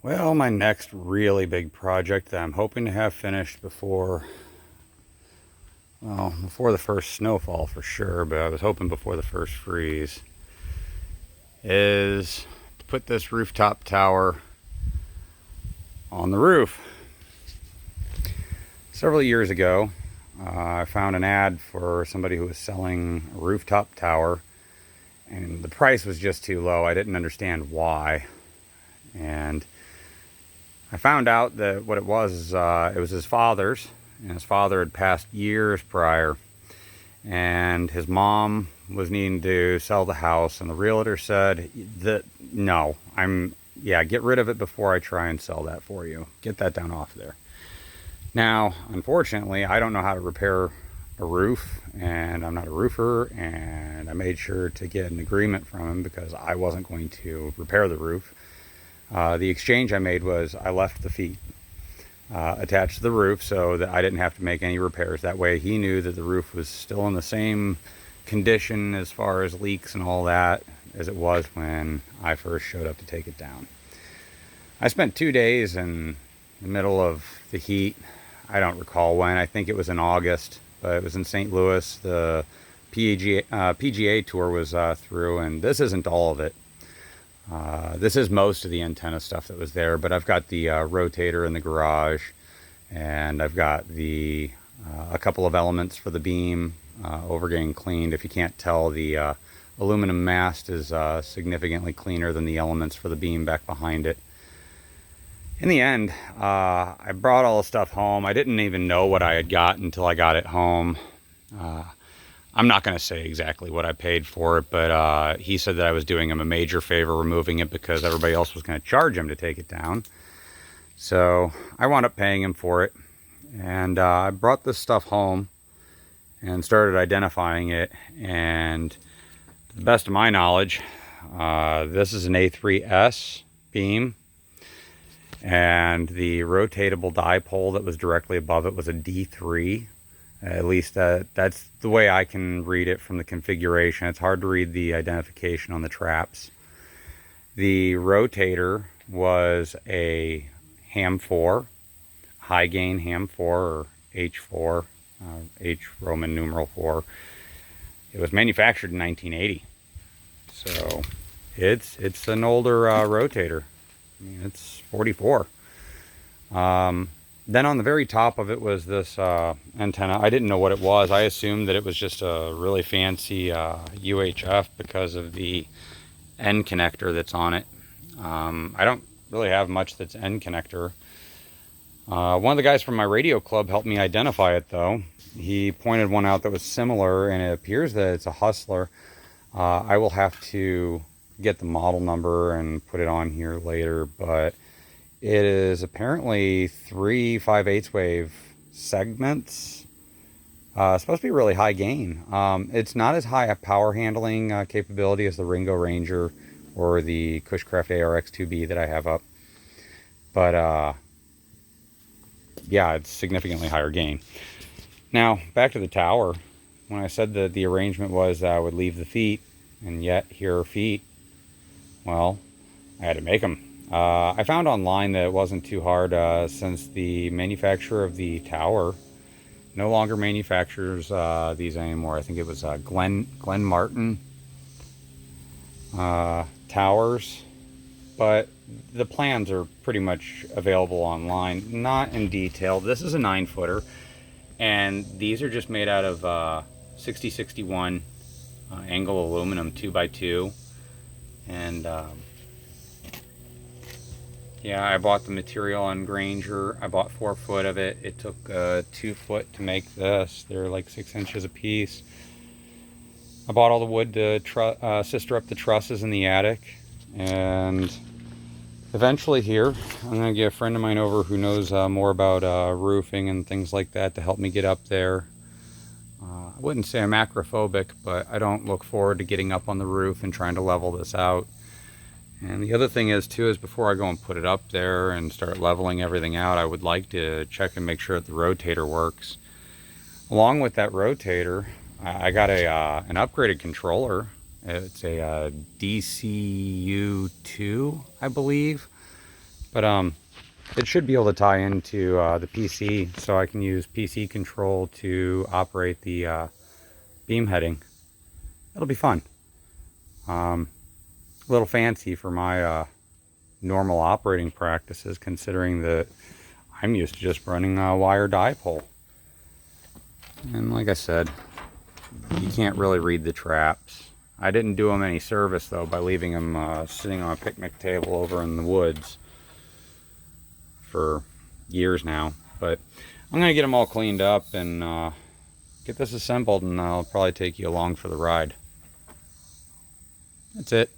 Well, my next really big project that I'm hoping to have finished before the first snowfall for sure, but I was hoping before the first freeze, is to put this rooftop tower on the roof. Several years ago, I found an ad for somebody who was selling a rooftop tower, and the price was just too low. I didn't understand why. And I found out that what it was his father's, and his father had passed years prior, and his mom was needing to sell the house, and the realtor said that no, get rid of it before I try and sell that for you. Get that down off there. Now, unfortunately, I don't know how to repair a roof, and I'm not a roofer, and I made sure to get an agreement from him because I wasn't going to repair the roof. The exchange I made was I left the feet attached to the roof so that I didn't have to make any repairs. That way he knew that the roof was still in the same condition as far as leaks and all that as it was when I first showed up to take it down. I spent 2 days in the middle of the heat. I don't recall when. I think it was in August, but it was in St. Louis. The PGA tour was through, and this isn't all of it. This is most of the antenna stuff that was there, but I've got the rotator in the garage, and I've got a couple of elements for the beam over getting cleaned. If you can't tell, the aluminum mast is significantly cleaner than the elements for the beam back behind it. In the end, I brought all the stuff home. I didn't even know what I had got until I got it home. I'm not going to say exactly what I paid for it, but he said that I was doing him a major favor removing it because everybody else was going to charge him to take it down. So I wound up paying him for it, and I brought this stuff home and started identifying it. And to the best of my knowledge, this is an A3S beam, and the rotatable dipole that was directly above it was a D3. At least that's the way I can read it from the configuration. It's hard to read the identification on the traps. The rotator was a Ham 4, high gain Ham 4 or H4, H Roman numeral 4. It was manufactured in 1980. So it's an older rotator. I mean, it's 44. Then on the very top of it was this antenna. I didn't know what it was. I assumed that it was just a really fancy UHF because of the end connector that's on it. I don't really have much that's end connector. One of the guys from my radio club helped me identify it, though. He pointed one out that was similar, and it appears that it's a Hustler. I will have to get the model number and put it on here later, but it is apparently 3 5/8 wave segments. Supposed to be really high gain. It's not as high a power handling capability as the Ringo Ranger or the Cushcraft ARX2B that I have up. But yeah, it's significantly higher gain. Now, back to the tower. When I said that the arrangement was I would leave the feet, and yet here are feet, well, I had to make them. I found online that it wasn't too hard since the manufacturer of the tower no longer manufactures these anymore. I think it was Glen Martin towers, but the plans are pretty much available online, not in detail. This is a 9-footer, and these are just made out of 6061 angle aluminum 2x2, and yeah, I bought the material on Grainger. I bought 4 foot of it. It took 2 foot to make this. They're like 6 inches a piece. I bought all the wood to sister up the trusses in the attic. And eventually here, I'm going to get a friend of mine over who knows more about roofing and things like that to help me get up there. I wouldn't say I'm acrophobic, but I don't look forward to getting up on the roof and trying to level this out. And the other thing is too, is before I go and put it up there and start leveling everything out, I would like to check and make sure that the rotator works. Along with that rotator, I got an upgraded controller. It's a DCU2, I believe. But it should be able to tie into the PC, so I can use PC control to operate the beam heading. It'll be fun. A little fancy for my normal operating practices, considering that I'm used to just running a wire dipole. And like I said, you can't really read the traps. I didn't do them any service though by leaving them sitting on a picnic table over in the woods for years now. But I'm gonna get them all cleaned up and get this assembled, and I'll probably take you along for the ride. That's it.